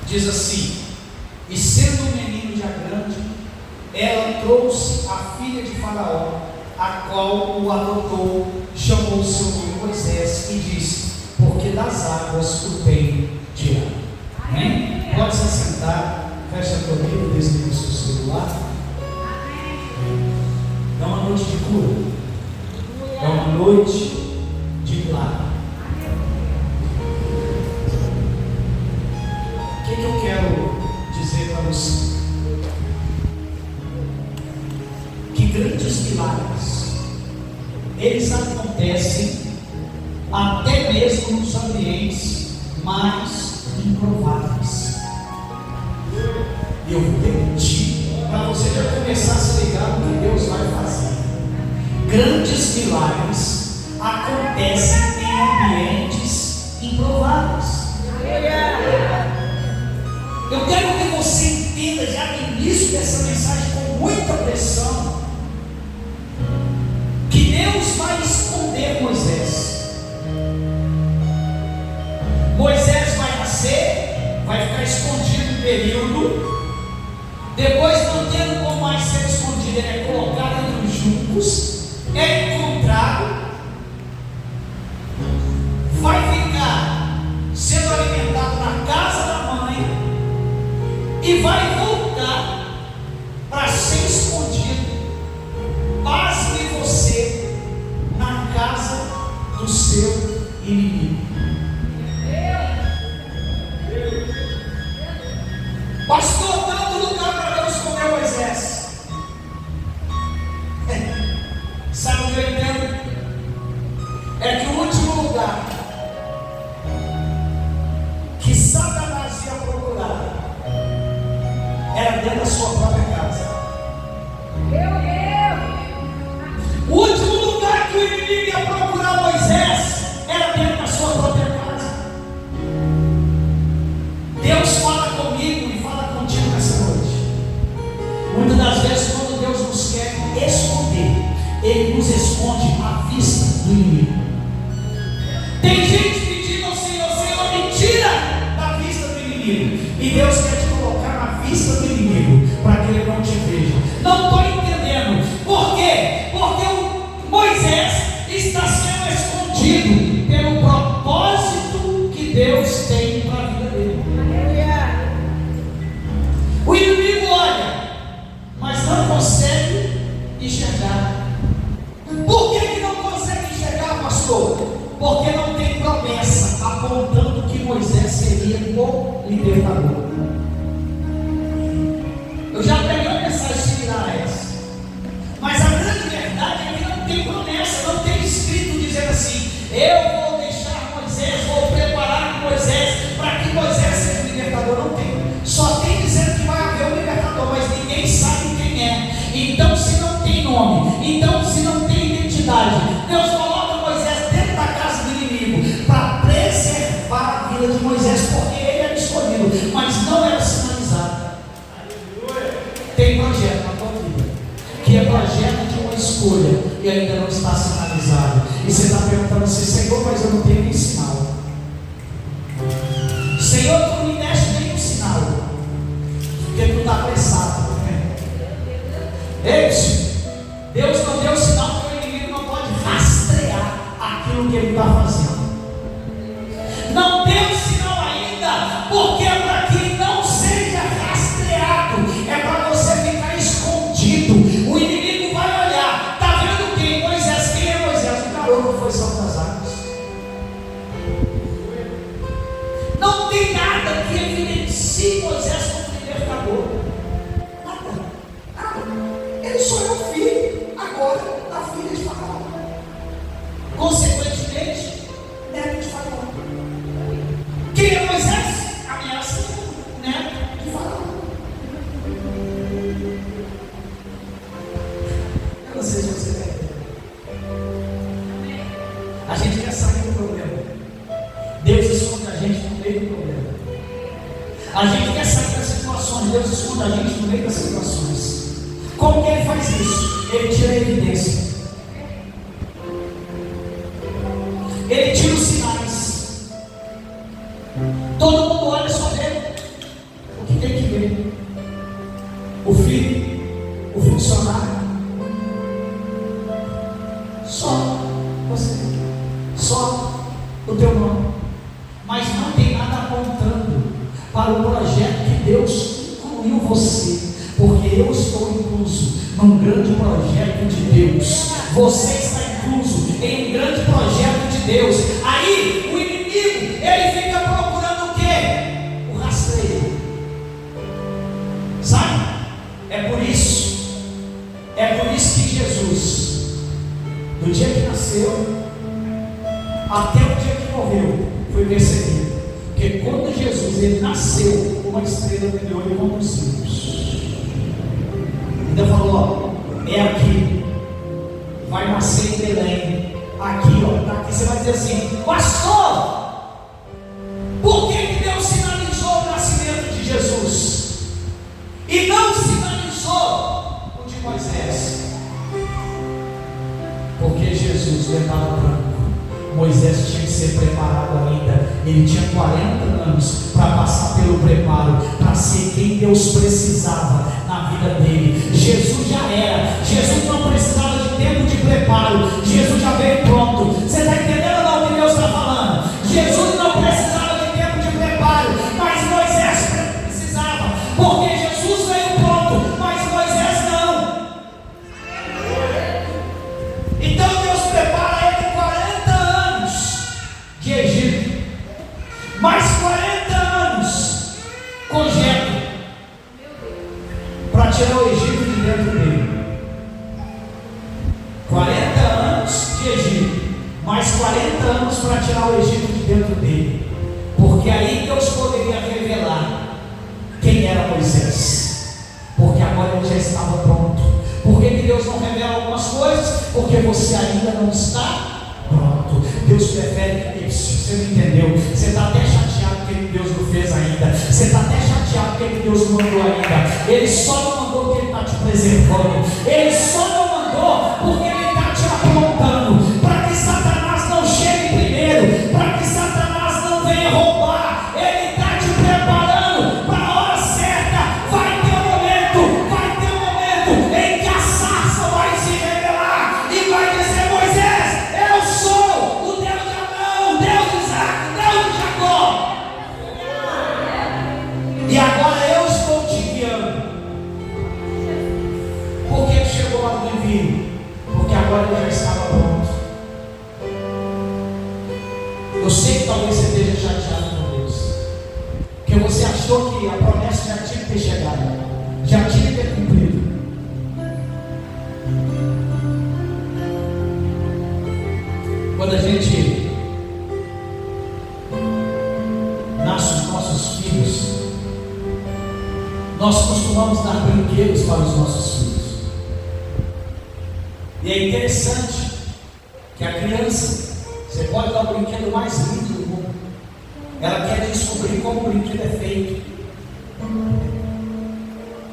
Diz assim: e sendo um menino já grande, ela trouxe a filha de Faraó, a qual o adotou, chamou o seu nome Moisés e disse: porque das águas o tenho tirado. Amém? Pode se sentar, fecha a tua Bíblia, desliga o seu celular. É uma noite de cura, é uma noite de milagre. O que eu quero dizer para você? Que grandes milagres, eles acontecem até mesmo nos ambientes mais improváveis. E eu vou repetir para você já começar a se ligar no que Deus vai fazer. Grandes milagres acontecem em ambientes improváveis. Eu quero que você entenda já no início dessa mensagem com muita pressão que Deus vai esconder Moisés. Moisés vai nascer, vai ficar escondido um período, depois não tendo como mais ser escondido, ele é colocado entre os juncos, é encontrado, vai ficar sendo alimentado na casa da mãe e vai voltar para ser escondido, pasme você, na casa do seu inimigo. Pastor, tanto lugar para Deus esconder Moisés. Sabe o que eu entendo? É que o último lugar que Satanás ia procurar era dentro da sua própria casa. O último lugar que o inimigo ia procurar Moisés era dentro da sua própria casa. Deus fala comigo e fala contigo nessa noite. Muitas das vezes, quando Deus nos quer esconder, Ele nos esconde à vista do inimigo. Tem gente pedindo ao Senhor: Senhor, me tira da vista do inimigo. E Deus quer te colocar na vista do inimigo, para que ele não te veja. Não estou entendendo. Por quê? Porque o Moisés está sendo escondido pelo propósito que Deus tem para a vida dele. O inimigo olha, mas não consegue enxergar. Por que não consegue enxergar, pastor? Porque não tem promessa apontando que Moisés seria o libertador. Eu já peguei uma mensagem similar a essa. Mas a grande verdade é que não tem promessa, não tem escrito dizendo assim: eu vou deixar Moisés, vou preparar Moisés para que Moisés seja o libertador. Não tem. Só tem dizendo que vai haver um libertador, mas ninguém sabe quem é. Então, se não tem nome, então, se não tem identidade, Deus coloca Moisés dentro da casa do inimigo para preservar a vida de Moisés, porque ele era escolhido, mas não era sinalizado. Tem projeto na tua vida, que é projeto de uma escolha, e ainda não está sinalizado. E você está perguntando assim: Senhor, mas eu não tenho nem sinal. Senhor, tu não me deste nenhum sinal, porque tu está apressado. Ei, Deus não deu sinal, porque o inimigo não pode rastrear aquilo que ele está fazendo. Não deu sinal ainda, porque é para que não seja rastreado, é para você ficar escondido. O inimigo vai olhar: está vendo quem? Moisés. Quem é Moisés? O garoto que foi salvo das águas. Não tem nada que evidencie Moisés como libertador. Nada. Ele só é o filho agora da filha de Faraó. Consequentemente, neto de Faraó. Quem é Moisés? Ameaça neto de Faraó. Eu não sei se você quer entender. A gente quer sair do problema. Deus esconde a gente no meio do problema. A gente quer sair das situações. Deus esconde a gente no meio das situações. Como que ele faz isso? Ele tira a evidência. Ele tira os sinais. Todo mundo olha só dele. apontando para o projeto que Deus incluiu você, porque eu estou incluso num grande projeto de Deus. Você está incluso em um grande projeto de Deus. Aí o inimigo, ele fica procurando o quê? O rastreio. Sabe? É por isso que Jesus, do dia que nasceu até o dia que morreu, foi perseguido. Porque quando Jesus ele nasceu, uma estrela brilhou ele como os cílios. Então falou: ó, é aqui, vai nascer em Belém. Aqui, ó, tá aqui. Você vai dizer assim: pastor, por que Deus sinalizou o nascimento de Jesus e não sinalizou o de Moisés? Porque Jesus levava branco. Moisés tinha que ser preparado ainda. Ele tinha 40 anos para passar pelo preparo, para ser quem Deus precisava na vida dele. Jesus já era. Jesus não precisava de tempo de preparo. Jesus já veio pronto. Você está entendendo não o que Deus está falando? Jesus não precisava de tempo de preparo, mas Moisés precisava, porque Jesus veio pronto, mas Moisés não. Então Deus prepara ele 40 anos de Egito, mais 40 anos com Jetro, para tirar o Egito de dentro dele. 40 anos de Egito, mais 40 anos para tirar o Egito de dentro dele, porque aí Deus poderia revelar quem era Moisés, porque agora ele já estava pronto. Por que Deus não revela algumas coisas? Porque você ainda não está pronto. Deus prefere isso. Você não entendeu? Você está até chateado porque Deus não fez ainda. Você está até chateado porque Deus não mandou ainda. Ele só não mandou porque Ele está te preservando. Ele só não mandou porque Ele está te apontando para que Satanás não chegue primeiro, para que Satanás não venha roubar. Ele está te preparando para a hora certa. Vai ter um momento em que a sarça vai se revelar e vai dizer: Moisés, eu sou o Deus de Abraão, Deus de Isaac, Deus de Jacó. E agora eu estou te guiando. Por que chegou a me vir? Porque agora ele já estava pronto. Eu sei que talvez você esteja chateado com Deus, porque você achou que a promessa já tinha que ter chegado, já tinha que ter cumprido. Quando a gente nasce os nossos filhos, nós costumamos dar brinquedos para os nossos filhos. E é interessante que a criança, você pode dar o brinquedo mais lindo do mundo, ela quer descobrir como o brinquedo é feito.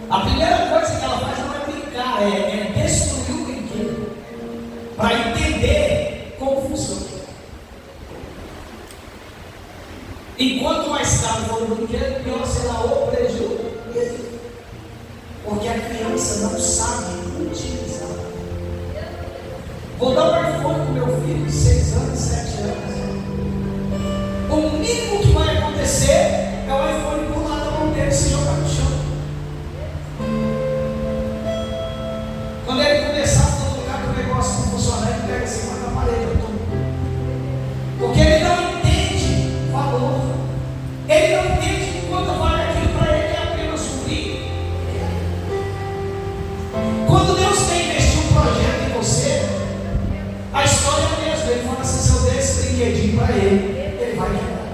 A primeira coisa que ela faz não é brincar, é destruir o brinquedo, para entender como funciona. Enquanto mais caro for o brinquedo, pior será o prejuízo, porque a criança não sabe utilizar. Vou dar um iPhone para o meu filho de 6 anos, 7 anos. O mínimo que vai acontecer é o iPhone pular da mão dele e se jogar no chão. Quando ele começar a colocar que o negócio não funciona, ele pega assim, vai na parede. Porque ele não entende valor. Ele não entende que quanto vale aquilo para ele é apenas um brinco. Quando Deus quer investir um projeto em você, a história é a mesma. Ele fala assim: se eu der esse brinquedinho para ele, ele vai quebrar.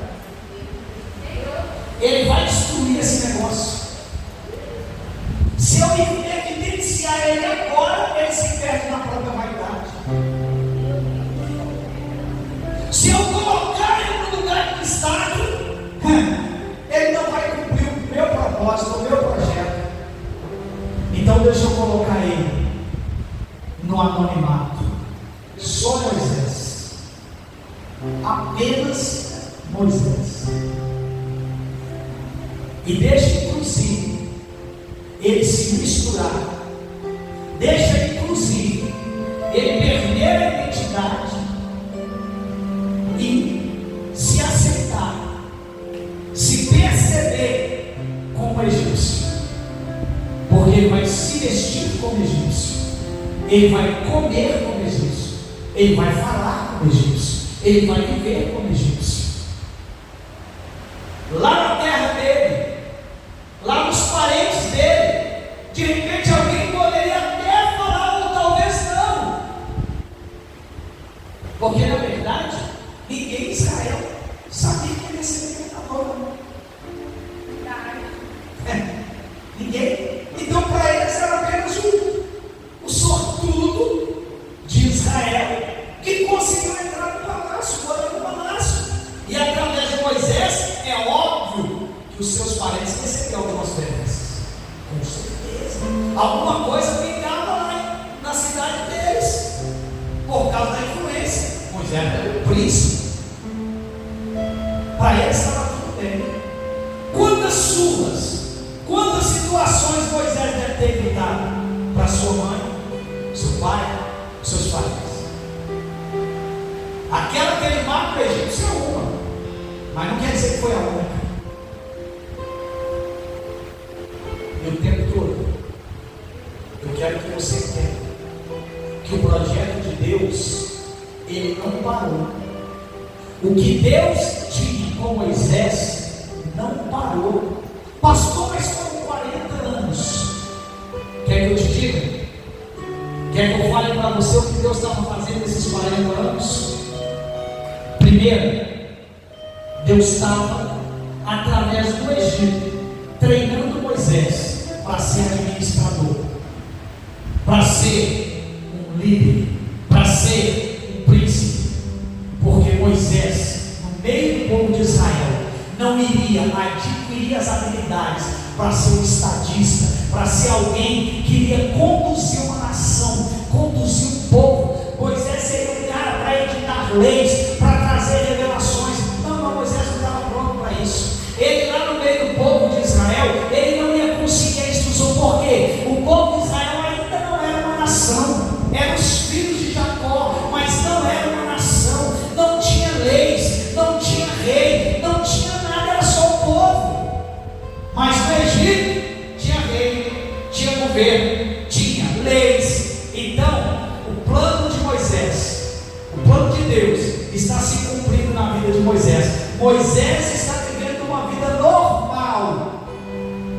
Ele vai destruir esse negócio. Se eu evidenciar ele agora, ele se perde na própria vaidade. Se eu colocar ele no lugar de destaque, ele não vai cumprir o meu propósito, o meu projeto. Então deixa eu colocar ele no anonimato. Só Moisés, apenas Moisés. E deixa inclusive ele se misturar, deixa inclusive ele perder a identidade e se aceitar Porque ele vai se vestir como egípcio, ele vai comer como egípcio, ele vai falar como egípcio, ele vai viver como egípcio. Lá na terra dele, lá nos parentes dele, de repente alguém poderia até falar, ou talvez não, porque na verdade ninguém em Israel sabia que ele ia ser libertador. Ninguém. Então para eles era apenas o sortudo de Israel que conseguiu entrar no palácio, morar no palácio. E através de Moisés é óbvio que os seus parentes receberam algumas bênçãos. Com certeza. Alguma coisa pingava lá na cidade deles, por causa da influência. Moisés era o príncipe. Para eles estava tudo bem. Quantas situações Moisés deve ter gritado para sua mãe, seu pai, seus pais? Aquela que ele mata o egípcio é uma, mas não quer dizer que foi a única. E o tempo todo eu quero que você entenda que o projeto de Deus, ele não parou. O que Deus tinha com Moisés não parou. Pastor, mas foram 40 anos. Quer que eu te diga? Quer que eu fale para você o que Deus estava fazendo nesses 40 anos? Primeiro, Deus estava, através do Egito, treinando Moisés para ser administrador, para ser um líder, para ser um príncipe. Porque Moisés, no meio do povo de Israel, não iria adquirir as habilidades para ser um estadista, para ser alguém que iria conduzir uma nação, conduzir um povo. Moisés seria um cara para editar leis, para trazer revelações. Não, Moisés não estava pronto para isso. Ele lá no meio do povo de Israel, ele não ia conseguir a instrução. Por quê? O povo de Israel ainda não era uma nação, eram os filhos de Jacó, mas não era uma nação, não tinha leis, não tinha rei, não tinha nada, era só o povo. Mas no Egito tinha rei, tinha governo, tinha leis. Então o plano de Moisés, o plano de Deus está se cumprindo na vida de Moisés. Moisés está vivendo uma vida normal,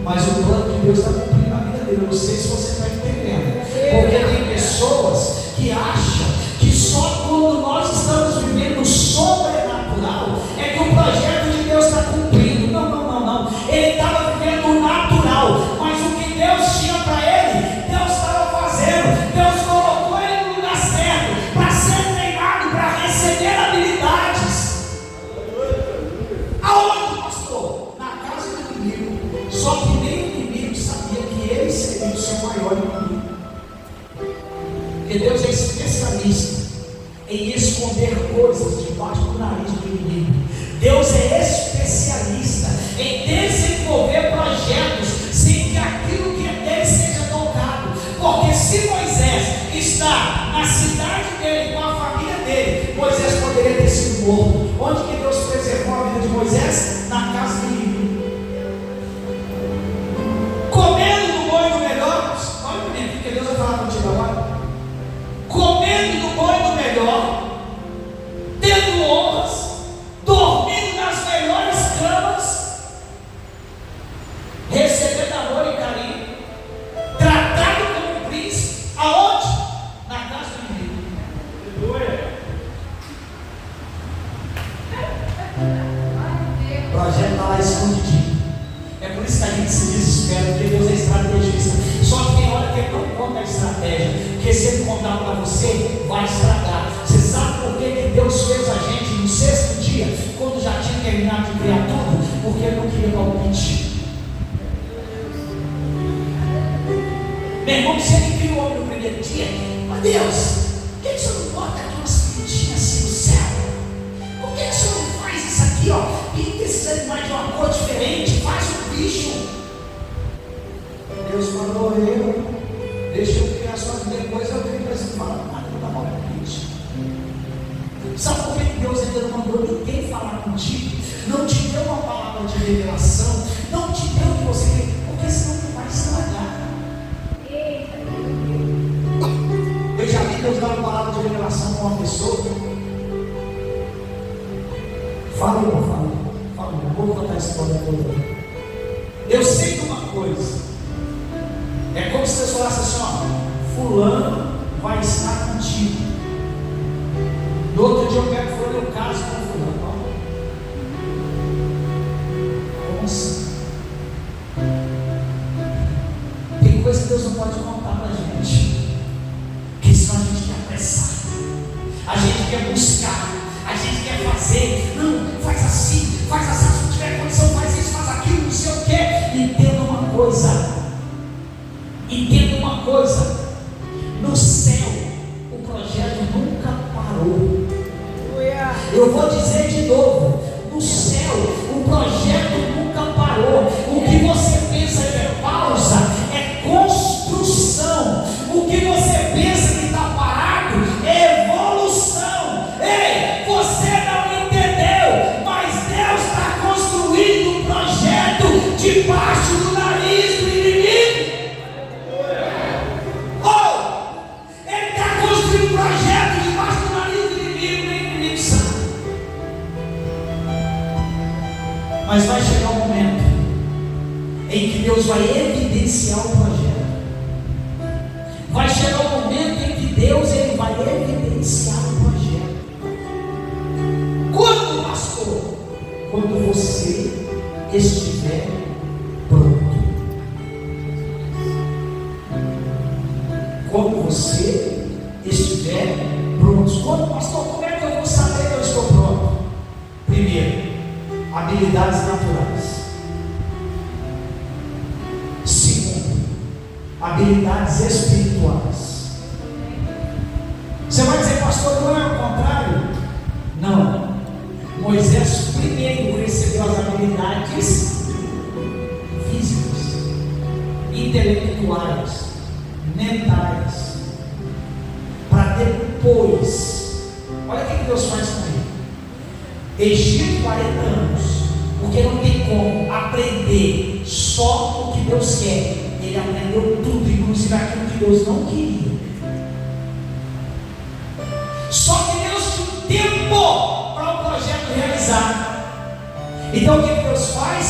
mas o plano de Deus está cumprindo na vida dele. Eu não sei se você está entendendo, porque tem pessoas que acham que só quando nós estamos vivendo o sobrenatural é que o projeto de Deus está cumprindo. Não. Ele estava vivendo o natural, mas o que Deus tinha para ele, Deus estava fazendo. Deus colocou ele no lugar certo, para ser treinado, para receber habilidades. Aonde, pastor? Na casa do inimigo. Só que nem o inimigo sabia que ele seria o seu maior inimigo. Porque Deus é especialista em esconder coisas debaixo do nariz do inimigo. Deus é especialista em desenvolver projetos sem que aquilo que é dele seja tocado. Porque se Moisés está na cidade dele, com a família dele, Moisés poderia ter sido morto. Onde que Deus preservou a vida de Moisés? Na casa do inimigo. Comendo do bom e do melhor. Olha para mim, porque Deus vai falar contigo agora. Comendo do bom e do melhor, tendo honras, dormindo nas melhores camas, recebendo amor e carinho, tratado como um príncipe. Aonde? Na casa do inimigo. O projeto está lá escondidinho. É por isso que a gente se desespera, porque Deus é estrategista. Só que tem hora que ele não conta a estratégia, porque se ele contar para você, vai estragar. Você sabe por que Deus fez a gente no sexto dia, quando já tinha terminado de criar tudo? Porque ele não queria palpite. Meu irmão, se ele criou o homem no primeiro dia, mas Deus, por que o senhor não bota aqui umas pintinhas assim no céu? Por que o senhor não faz isso aqui, ó? Pinta esses animais de uma cor diferente, faz um bicho. Deus falou, deixa eu criar só depois eu tenho que falar nada, não dá mal palpite. Sabe por que Deus ainda não mandou ninguém falar contigo? Não te deu uma palavra de revelação, não te deu o que você quer, porque senão tu vai estragar. sobrenatural. Eu sei de uma coisa, é como se Deus falasse assim: ó, fulano vai estar contigo. No outro dia eu pego fulano e eu caso com fulano. Como assim? Tem coisa que Deus não pode contar pra gente, porque senão a gente quer apressar, a gente quer buscar, a gente quer fazer. Não, faz assim, se não tiver condição, faz isso, faz aquilo, não sei o que. Entenda uma coisa, no céu o projeto nunca parou. Eu vou dizer de novo, no céu o projeto nunca parou. O que você pensa que é pausa é construção. O que você pensa que está parado é evolução. Ei, você não entendeu, mas Deus está construindo um projeto debaixo do nariz do inimigo. Ele está construindo um projeto debaixo do nariz do inimigo, nem o inimigo sabe. Mas vai chegar um momento em que Deus vai evidenciar o projeto. Vai chegar um momento em que Deus vai evidenciar o projeto. Quando, pastor? Quando você estiver pronto. Quando você estiver pronto. Quando, pastor, como é que eu vou saber que eu estou pronto? Primeiro, habilidades naturais. Segundo, habilidades espirituais. Você vai dizer, pastor, não é o contrário? Não. Moisés primeiro recebeu as habilidades físicas, intelectuais, mentais, para depois, olha o que Deus faz com ele. Egito 40 anos, porque não tem como aprender só o que Deus quer. Ele aprendeu tudo, inclusive aquilo que Deus não queria. Só que Deus tinha um tempo para o projeto realizar. Então o que Deus faz?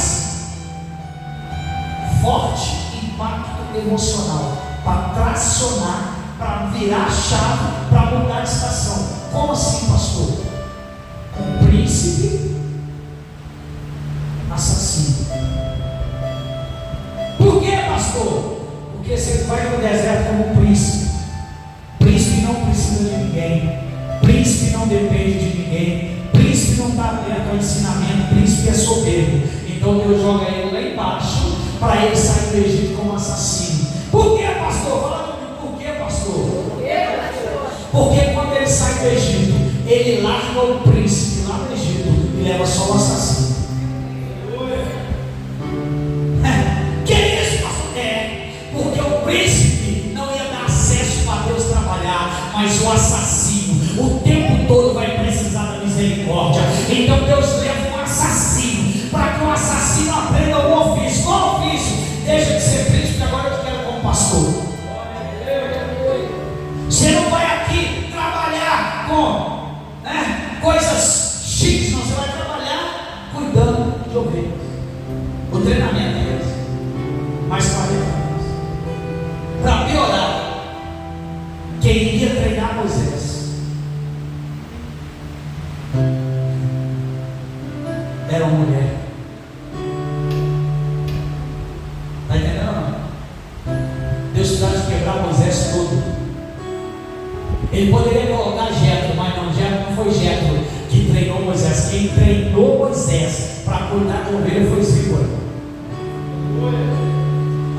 Forte impacto emocional, para tracionar, para virar a chave, para mudar de estação. Como assim, pastor? Um príncipe assassino. Por que, pastor? Porque você vai no deserto como um príncipe. Príncipe não precisa de ninguém. Príncipe não depende de ninguém. Príncipe não está aberto ao ensinamento. Príncipe é soberbo. Então Deus joga ele lá embaixo para ele sair do Egito como assassino. Por que, pastor? Fala comigo, por que, pastor? Porque quando ele sai do Egito, ele larga o príncipe lá no Egito e leva só o assassino. Que isso, pastor? Porque o príncipe não ia dar acesso para Deus trabalhar, mas o assassino o tempo todo vai precisar da misericórdia. Então Deus leva um assassino para que o assassino aprenda o ofício. Qual ofício? Deixa de ser príncipe, agora eu te quero como pastor. Você não vai aqui trabalhar com coisas chiques, não. Você vai trabalhar cuidando de ovelhas. O treinamento é esse. Mais 40 anos. Para piorar, quem iria treinar Moisés era uma mulher. Está entendendo ou não? Deus traz de quebrar Moisés todo. Ele poderia colocar Jetro, mas não, Jetro não foi Jetro que treinou Moisés. Quem treinou Moisés para cuidar da ovelha foi Zípora.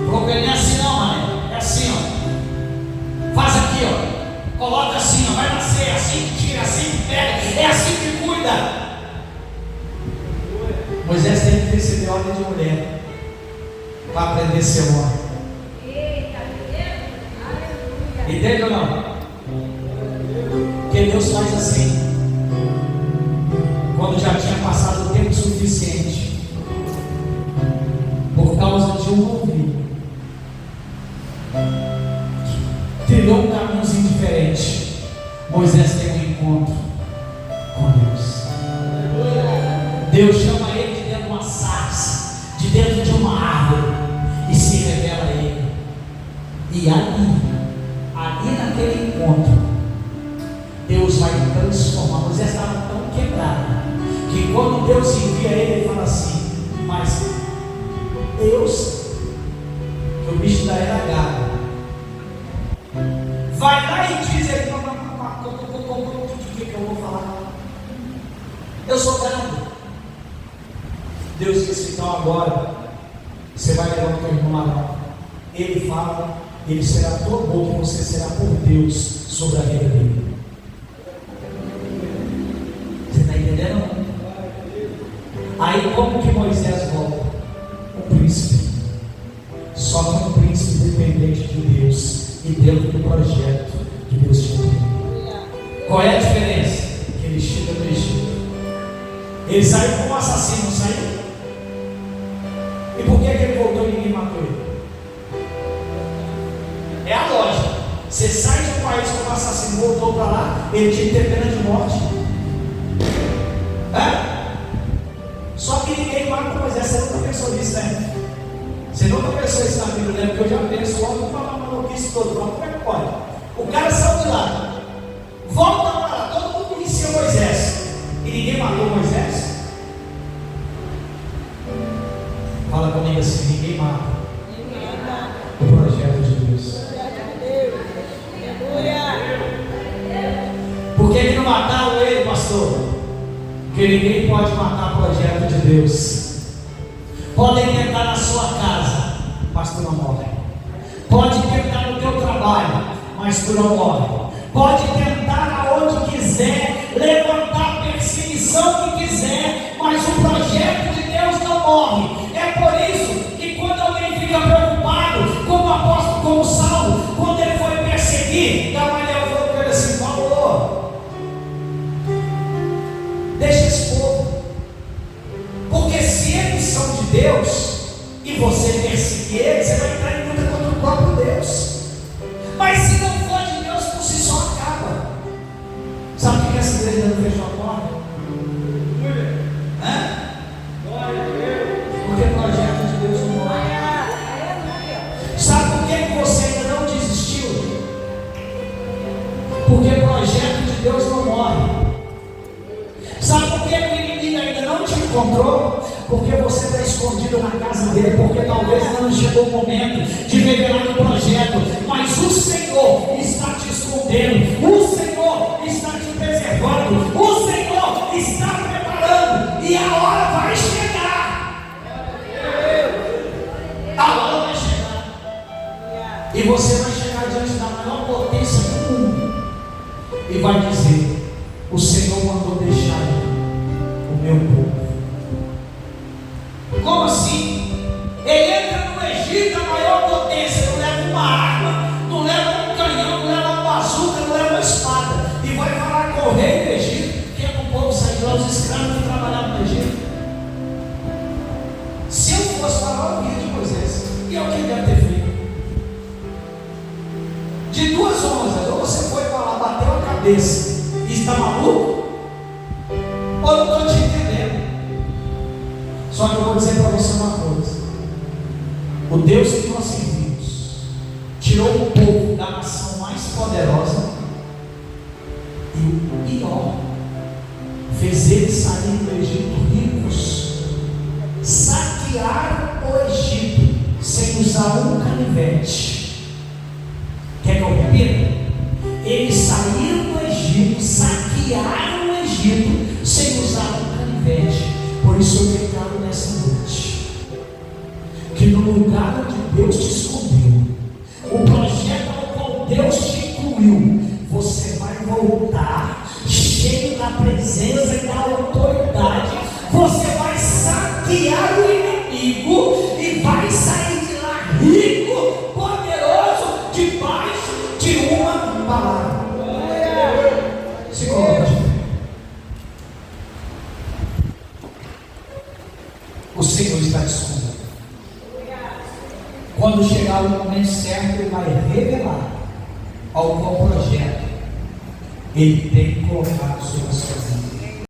Não é assim não, mãe. É assim, ó. Faz aqui, ó. Coloca assim, ó. Vai nascer, é assim que tira, é assim que pega, é assim que cuida. Moisés teve que receber ordem de mulher para aprender a ser homem. Entende ou não? Porque Deus faz assim. Quando já tinha passado o tempo suficiente, por causa de um ouvido, trilhou um caminhozinho diferente. Moisés teve um encontro com Deus. Deus chama ele de dentro de uma sarça. E ali naquele encontro, Deus vai transformar. Moisés estava tão quebrado que quando Deus envia ele fala assim: mas Deus, que o bicho da era gado, vai lá e diz ele: o que eu vou falar? Eu sou gado. Deus disse: então agora você vai levar o teu irmão lá. Ele fala, ele será tão bom que você será por Deus sobre a vida dele. Você está entendendo? Aí como que Moisés volta? Um príncipe. Só que um príncipe dependente de Deus e dentro do projeto que Deus tinha. Qual é a diferença? Que ele chega no Egito. Ele saiu como assassino, não saiu? E por que ele voltou e ninguém matou ele? É a lógica. Você sai de um país como assassino, voltou para lá, ele tinha que ter pena de morte. Só que ninguém mata Moisés. Você nunca pensou nisso, né? Você nunca pensou isso na Bíblia, né? Porque eu já penso logo para uma maluquice toda. Como é que pode? O cara saiu de lá, volta para lá, todo mundo conhecia Moisés e ninguém matou Moisés. Fala comigo assim: ninguém mata o projeto de Deus. Por que não mataram ele, pastor? Porque ninguém pode matar o projeto de Deus. Podem tentar na sua casa, mas tu não morre. Pode tentar no teu trabalho, mas tu não morre. Pode tentar aonde quiser, levantar a perseguição que quiser, mas o projeto de Deus não morre. É por isso que quando alguém fica preocupado, como o apóstolo, como Saulo, quando ele foi perseguir, Gamaliel falou para ele assim: Paulo, deixa esse povo, porque se eles são de Deus e você perseguir eles, você vai entrar em luta contra o próprio Deus. Mas se não for de Deus, por si só acaba. Sabe por que essa igreja não fechou a porta? Porque o projeto de Deus não morre. Sabe por que você ainda não desistiu? Porque o projeto de Deus não morre. Sabe por que o inimigo ainda não te encontrou? Porque você está escondido na casa dele, porque talvez ainda não chegou o momento de revelar o projeto, mas o Senhor está te escondendo, o Senhor está te preservando, o Senhor está preparando, e a hora vai chegar. A hora vai chegar, e você vai chegar diante da maior potência do mundo e vai dizer: o Senhor mandou deixar o meu povo. Como assim? Ele entra no Egito, a maior potência, não leva uma arma, não leva um canhão, não leva uma bazuca, não leva uma espada, e vai falar com o rei do Egito, que é para o povo sair de lá, os escravos que trabalhavam no Egito. Se eu fosse falar o guia de Moisés, e é o que ele deve ter feito. De duas ondas, ou você foi para lá, bateu a cabeça e está maluco, ou eu não estou te entendendo. Só que eu vou dizer para você uma coisa: o Deus que nós servimos tirou o povo da nação mais poderosa e o pior, fez eles saírem do Egito ricos, saquearam o Egito sem usar um canivete. Quer que eu repita? Eles saíram do Egito, saquearam o Egito sem usar um canivete. Por isso eu declaro nessa noite que no lugar onde Deus te escondeu, o projeto ao qual Deus te incluiu, você vai voltar cheio da presença e da autoridade. Você vai saquear o inimigo e vai sair de lá rico, poderoso, debaixo de uma palavra. Se coloque. O Senhor está te escondendo. Quando chegar o momento certo, Ele vai revelar ao qual projeto Ele tem colocado sobre a sua vida.